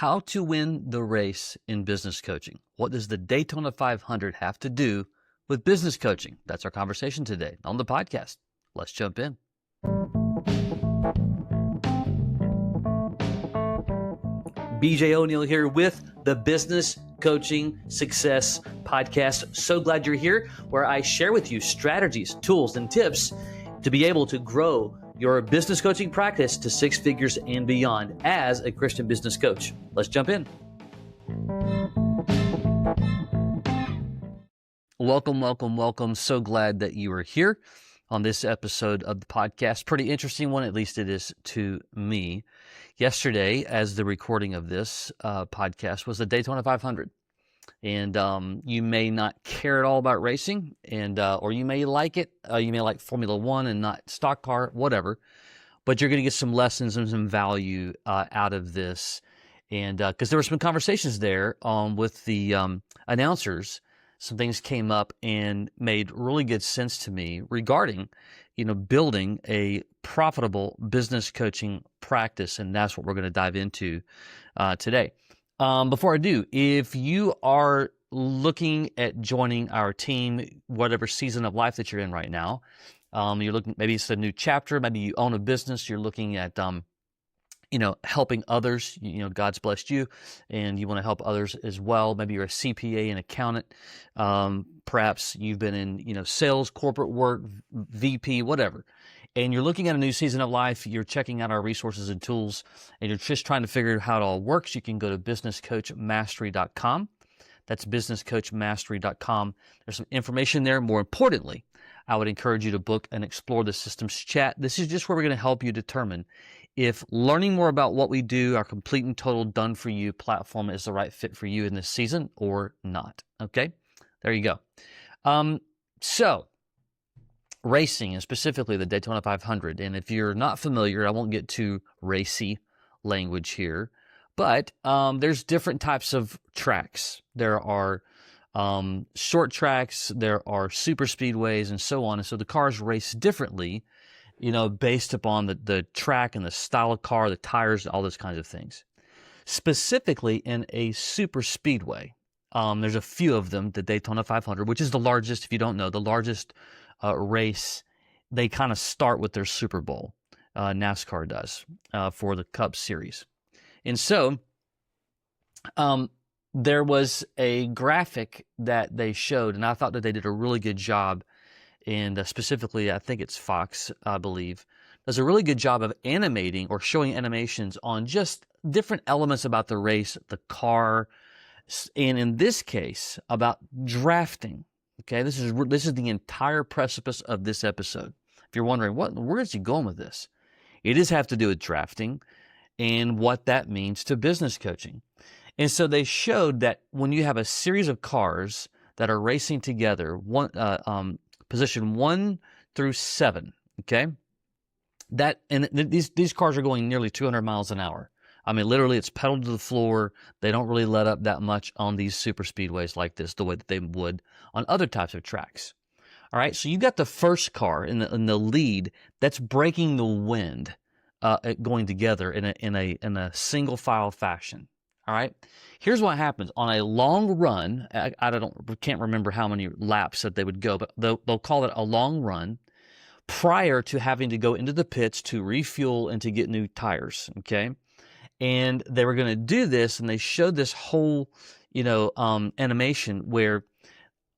How to win the race in business coaching. What does the Daytona 500 have to do with business coaching? That's our conversation today on the podcast. Let's jump in. BJ O'Neill here with the Business Coaching Success Podcast. So glad you're here, where I share with you strategies, tools, and tips to be able to grow your business coaching practice to six figures and beyond as a Christian business coach. Let's jump in. Welcome. So glad that you are here on this episode of the podcast. Pretty interesting one, at least it is to me. Yesterday, as the recording of this podcast, was the Daytona 500. And you may not care at all about racing, and or you may like it. You may like Formula One and not stock car, whatever. But you're going to get some lessons and some value out of this. And because there were some conversations there with the announcers, some things came up and made really good sense to me regarding, building a profitable business coaching practice. And that's what we're going to dive into today. Before I do, if you are looking at joining our team, whatever season of life that you're in right now, you're looking, maybe it's a new chapter, maybe you own a business, you're looking at, helping others, God's blessed you and you want to help others as well. Maybe you're a CPA, an accountant. Perhaps you've been in, sales, corporate work, VP, whatever. And you're looking at a new season of life, you're checking out our resources and tools, and you're just trying to figure out how it all works, you can go to businesscoachmastery.com. That's businesscoachmastery.com. There's some information there. More importantly, I would encourage you to book and explore the systems chat. This is just where we're going to help you determine if learning more about what we do, our complete and total done-for-you platform, is the right fit for you in this season or not. Okay? There you go. So, racing, and specifically the Daytona 500. And if you're not familiar, I won't get too racy language here, but there's different types of tracks. There are short tracks, there are super speedways, and so on. And so the cars race differently, based upon the track and the style of car, the tires, all those kinds of things. Specifically in a super speedway, there's a few of them, the Daytona 500, which is the largest, if you don't know, the largest race. They kind of start with their Super Bowl. NASCAR does for the Cup Series. And so there was a graphic that they showed, and I thought that they did a really good job. And specifically, I think it's Fox, I believe, does a really good job of animating or showing animations on just different elements about the race, the car, and in this case, about drafting. Okay, this is the entire precipice of this episode. If you're wondering, where is he going with this? It does have to do with drafting and what that means to business coaching. And so they showed that when you have a series of cars that are racing together, position 1 through 7, okay, these cars are going nearly 200 miles an hour. I mean, literally, it's pedal to the floor. They don't really let up that much on these super speedways like this, the way that they would on other types of tracks. All right, so you got the first car in the lead that's breaking the wind, going together in a single file fashion. All right, here's what happens on a long run. I can't remember how many laps that they would go, but they'll call it a long run prior to having to go into the pits to refuel and to get new tires. Okay. And they were going to do this, and they showed this whole, animation where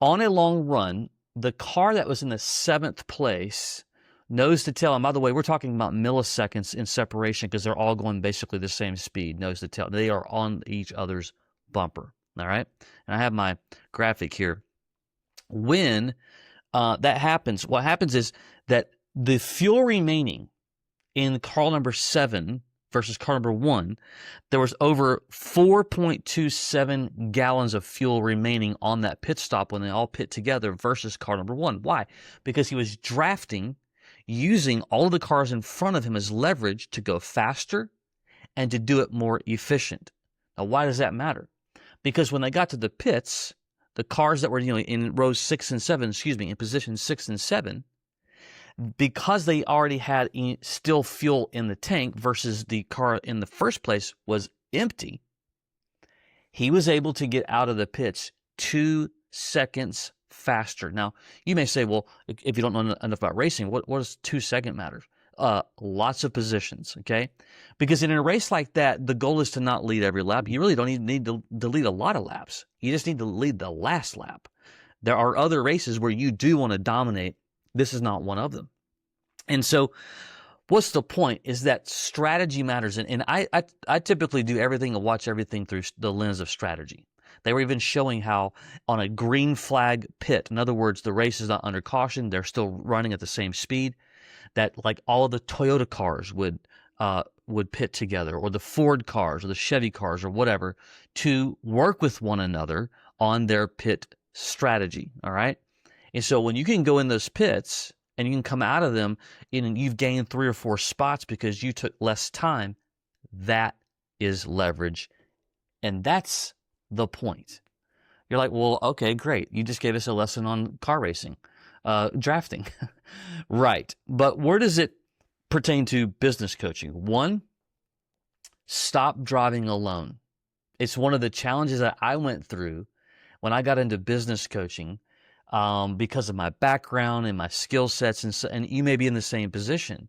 on a long run, the car that was in the 7th place nose to tail, and by the way, we're talking about milliseconds in separation because they're all going basically the same speed, nose to tail. They are on each other's bumper, all right? And I have my graphic here. When that happens, what happens is that the fuel remaining in car number 7 versus car number 1, there was over 4.27 gallons of fuel remaining on that pit stop when they all pit together versus car number 1. Why? Because he was drafting using all of the cars in front of him as leverage to go faster and to do it more efficient. Now, why does that matter? Because when they got to the pits, the cars that were in rows 6 and 7, in position 6 and 7, because they already had still fuel in the tank versus the car in the first place was empty, He was able to get out of the pits 2 seconds faster. Now, you may say, well, if you don't know enough about racing, what does 2 second matter? Lots of positions, okay? Because in a race like that, the goal is to not lead every lap. You really don't even need to lead a lot of laps. You just need to lead the last lap. There are other races where you do want to dominate. This is not one of them. And so what's the point is that strategy matters. And I typically do everything and watch everything through the lens of strategy. They were even showing how on a green flag pit, in other words, the race is not under caution, they're still running at the same speed, that like all of the Toyota cars would pit together, or the Ford cars or the Chevy cars or whatever, to work with one another on their pit strategy, all right? And so when you can go in those pits and you can come out of them and you've gained 3 or 4 spots because you took less time, that is leverage. And that's the point. You're like, well, okay, great. You just gave us a lesson on car racing, drafting. Right. But where does it pertain to business coaching? 1, stop driving alone. It's one of the challenges that I went through when I got into business coaching, because of my background and my skill sets, and you may be in the same position.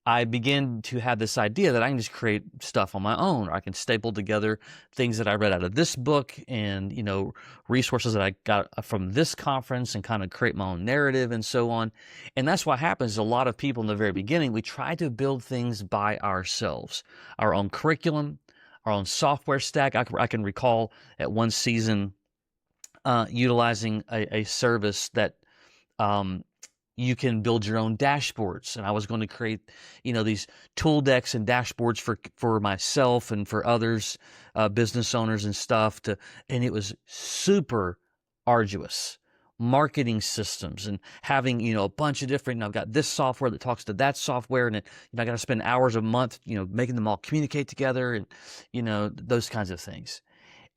I began to have this idea that I can just create stuff on my own, or I can staple together things that I read out of this book and, resources that I got from this conference and kind of create my own narrative and so on. And that's what happens. A lot of people in the very beginning, we try to build things by ourselves, our own curriculum, our own software stack. I can recall at one season utilizing a service that you can build your own dashboards. And I was going to create, these tool decks and dashboards for myself and for others, business owners and stuff. And it was super arduous. Marketing systems and having, a bunch of different, I've got this software that talks to that software, and I got to spend hours a month, making them all communicate together and, those kinds of things.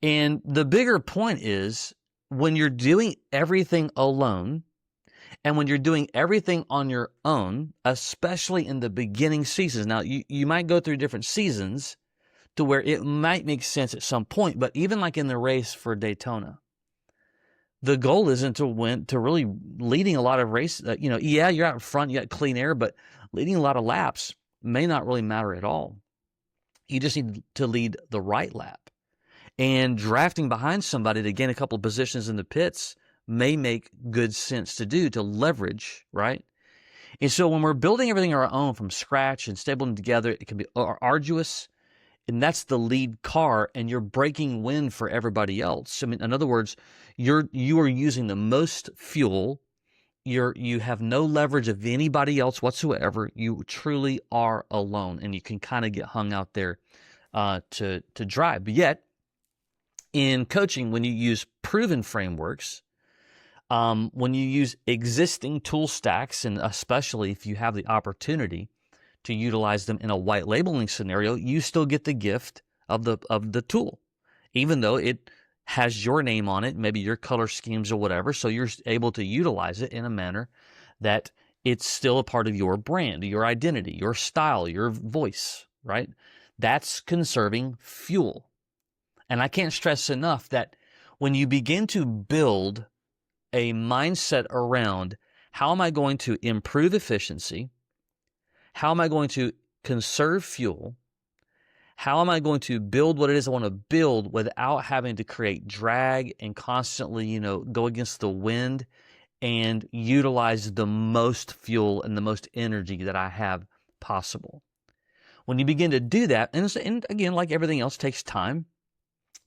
And the bigger point is, when you're doing everything alone, and when you're doing everything on your own, especially in the beginning seasons, now you might go through different seasons to where it might make sense at some point, but even like in the race for Daytona, the goal isn't to win, to really leading a lot of race. Yeah, you're out front, you got clean air, but leading a lot of laps may not really matter at all. You just need to lead the right lap. And drafting behind somebody to gain a couple of positions in the pits may make good sense to do, to leverage, right? And so when we're building everything on our own from scratch and stabling together, it can be arduous, and that's the lead car, and you're breaking wind for everybody else. I mean, in other words, you are using the most fuel. You have no leverage of anybody else whatsoever. You truly are alone, and you can kind of get hung out there to drive. But yet, in coaching, when you use proven frameworks, when you use existing tool stacks, and especially if you have the opportunity to utilize them in a white labeling scenario, you still get the gift of the tool, even though it has your name on it, maybe your color schemes or whatever. So you're able to utilize it in a manner that it's still a part of your brand, your identity, your style, your voice, right? That's conserving fuel. And I can't stress enough that when you begin to build a mindset around how am I going to improve efficiency, how am I going to conserve fuel, how am I going to build what it is I want to build without having to create drag and constantly, go against the wind and utilize the most fuel and the most energy that I have possible. When you begin to do that, and again, like everything else, takes time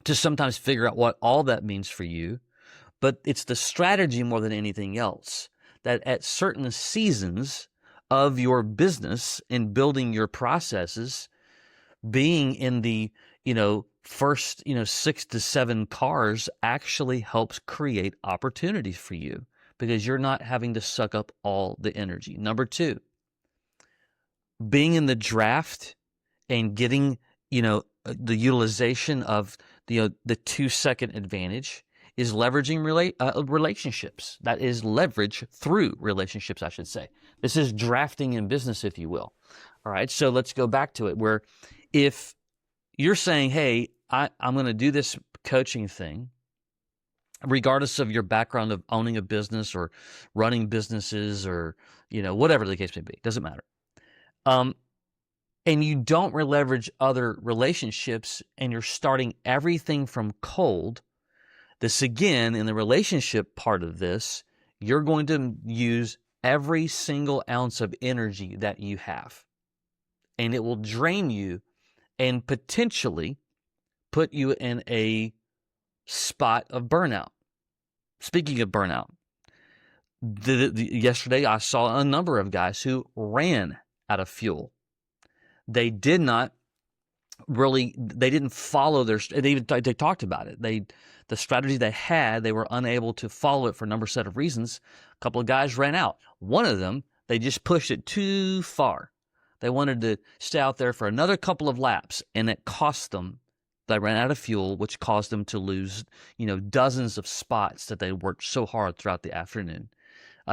to sometimes figure out what all that means for you, but it's the strategy more than anything else, that at certain seasons of your business and building your processes, being in the, first, 6 to 7 cars actually helps create opportunities for you because you're not having to suck up all the energy. Number 2, being in the draft and getting, the utilization of the 2-second advantage is leveraging relationships. That is leverage through relationships, I should say. This is drafting in business, if you will. All right, so let's go back to it, where if you're saying, hey, I'm going to do this coaching thing, regardless of your background of owning a business or running businesses or, whatever the case may be, doesn't matter. And you don't leverage other relationships and you're starting everything from cold, this again, in the relationship part of this, you're going to use every single ounce of energy that you have. And it will drain you and potentially put you in a spot of burnout. Speaking of burnout, yesterday I saw a number of guys who ran out of fuel. They did not really, they didn't follow they talked about it. The strategy they had, they were unable to follow it for a number set of reasons. A couple of guys ran out. One of them, they just pushed it too far. They wanted to stay out there for another couple of laps, and it cost them. They ran out of fuel, which caused them to lose, dozens of spots that they worked so hard throughout the afternoon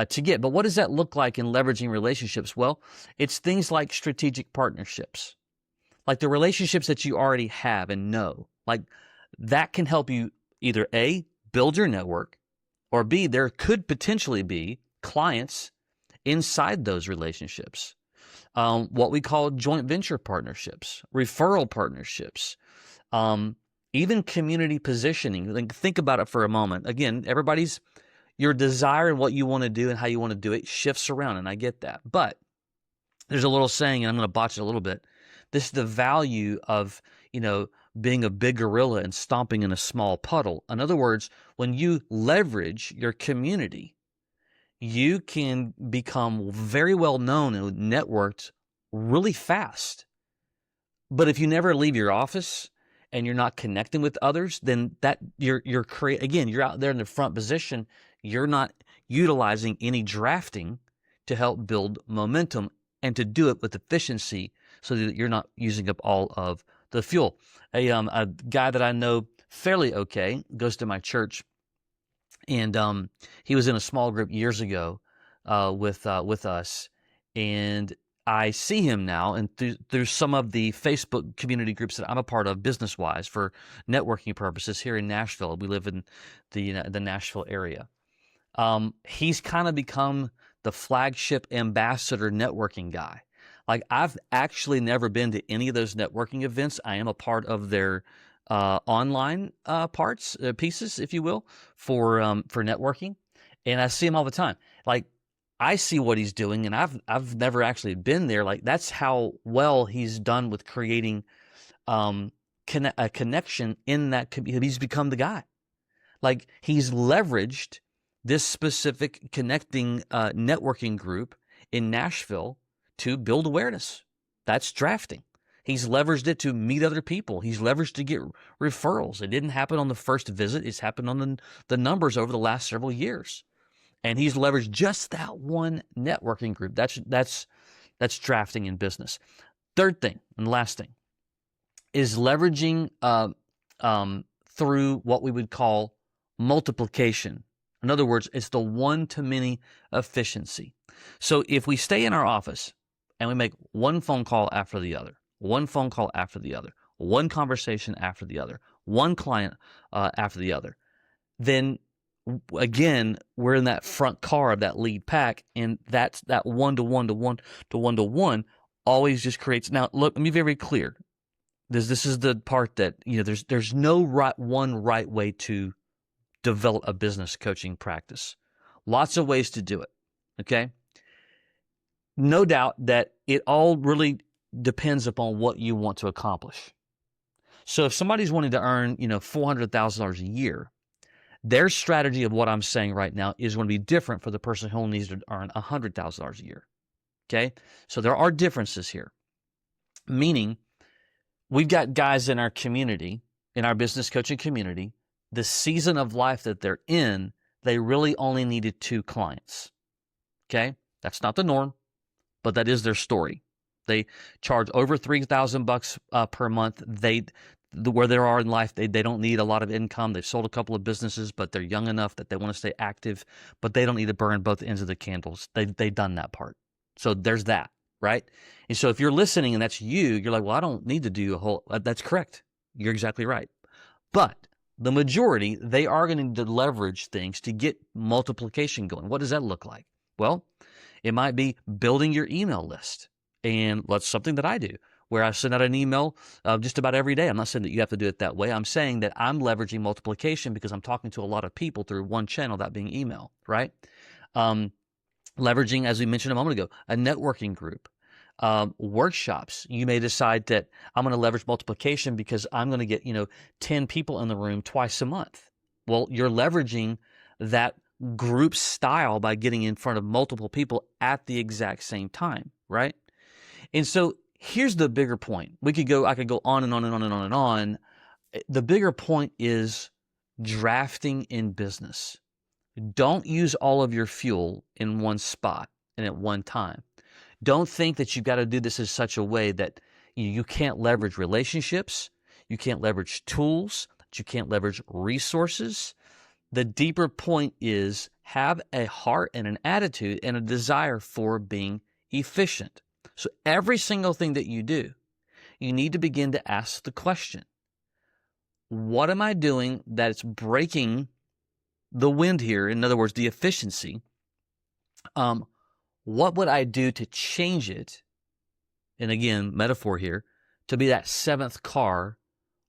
to get. But what does that look like in leveraging relationships? Well, it's things like strategic partnerships, like the relationships that you already have and know. Like that can help you either A, build your network, or B, there could potentially be clients inside those relationships. What we call joint venture partnerships, referral partnerships, even community positioning. Think about it for a moment. Again, your desire and what you want to do and how you want to do it shifts around, and I get that. But there's a little saying, and I'm going to botch it a little bit. This is the value of, being a big gorilla and stomping in a small puddle. In other words, when you leverage your community, you can become very well known and networked really fast. But if you never leave your office and you're not connecting with others, then you're out there in the front position. You're not utilizing any drafting to help build momentum and to do it with efficiency so that you're not using up all of the fuel. A guy that I know fairly okay goes to my church, and he was in a small group years ago with us, and I see him now, and through some of the Facebook community groups that I'm a part of business-wise for networking purposes here in Nashville. We live in the Nashville area. He's kind of become the flagship ambassador networking guy. Like I've actually never been to any of those networking events. I am a part of their online pieces, if you will, for networking, and I see him all the time. Like I see what he's doing, and I've never actually been there. Like that's how well he's done with creating a connection in that community. He's become the guy. Like he's leveraged this specific connecting networking group in Nashville to build awareness. That's drafting. He's leveraged it to meet other people. He's leveraged to get referrals. It didn't happen on the first visit. It's happened on the numbers over the last several years. And he's leveraged just that one networking group. That's drafting in business. Third thing and last thing is leveraging through what we would call multiplication. In other words, it's the one-to-many efficiency. So if we stay in our office and we make one phone call after the other, one phone call after the other, one conversation after the other, one client after the other, then again, we're in that front car of that lead pack, and that one-to-one always just creates. Now, look, let me be very clear. This is the part that there's no one right way to develop a business coaching practice. Lots of ways to do it. Okay. No doubt that it all really depends upon what you want to accomplish. So if somebody's wanting to earn, $400,000 a year, their strategy of what I'm saying right now is going to be different for the person who only needs to earn $100,000 a year. Okay. So there are differences here, meaning we've got guys in our community, in our business coaching community, the season of life that they're in, they really only needed 2 clients. Okay. That's not the norm, but that is their story. They charge over $3,000 per month. Where they are in life, they don't need a lot of income. They've sold a couple of businesses, but they're young enough that they want to stay active, but they don't need to burn both ends of the candles. They've done that part. So there's that, right? And so if you're listening and that's you're like, well, I don't need to do a whole, that's correct. You're exactly right. But the majority, they are going to leverage things to get multiplication going. What does that look like? Well, it might be building your email list. And that's something that I do, where I send out an email just about every day. I'm not saying that you have to do it that way. I'm saying that I'm leveraging multiplication because I'm talking to a lot of people through one channel, that being email, right? Leveraging, as we mentioned a moment ago, a networking group. Workshops. You may decide that I'm going to leverage multiplication because I'm going to get 10 people in the room twice a month. Well, you're leveraging that group style by getting in front of multiple people at the exact same time, right? And so here's the bigger point. I could go on and on and on and on and on. The bigger point is drafting in business. Don't use all of your fuel in one spot and at one time. Don't think that you've got to do this in such a way that you can't leverage relationships, you can't leverage tools, that you can't leverage resources. The deeper point is have a heart and an attitude and a desire for being efficient. So every single thing that you do, you need to begin to ask the question, what am I doing that's breaking the wind here? In other words, the efficiency. What would I do to change it? And again, metaphor here, to be that seventh car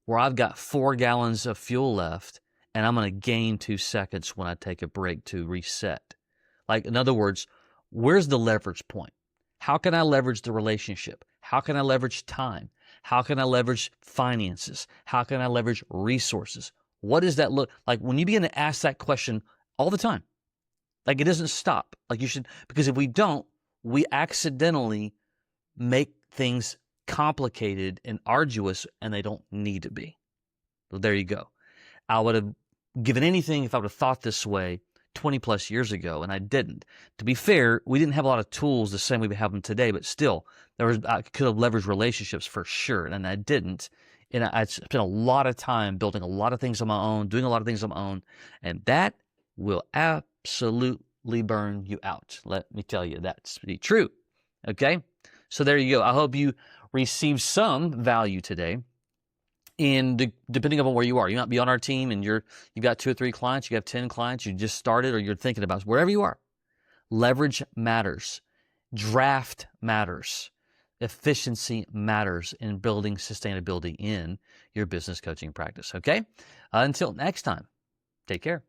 where I've got 4 gallons of fuel left and I'm going to gain 2 seconds when I take a break to reset. Like, in other words, where's the leverage point? How can I leverage the relationship? How can I leverage time? How can I leverage finances? How can I leverage resources? What does that look like? When you begin to ask that question all the time, like, it doesn't stop. Like, you should, because if we don't, we accidentally make things complicated and arduous, and they don't need to be. So there you go. I would have given anything if I would have thought this way 20 plus years ago, and I didn't. To be fair, we didn't have a lot of tools the same way we have them today, but still, I could have leveraged relationships for sure, and I didn't. And I spent a lot of time building a lot of things on my own, doing a lot of things on my own, and that will absolutely burn you out. Let me tell you, that's pretty true. Okay? So there you go. I hope you received some value today. And depending upon where you are, you might be on our team and you've got 2 or 3 clients, you have 10 clients, you just started, or you're thinking about it. Wherever you are, leverage matters. Draft matters. Efficiency matters in building sustainability in your business coaching practice. Okay? Until next time, take care.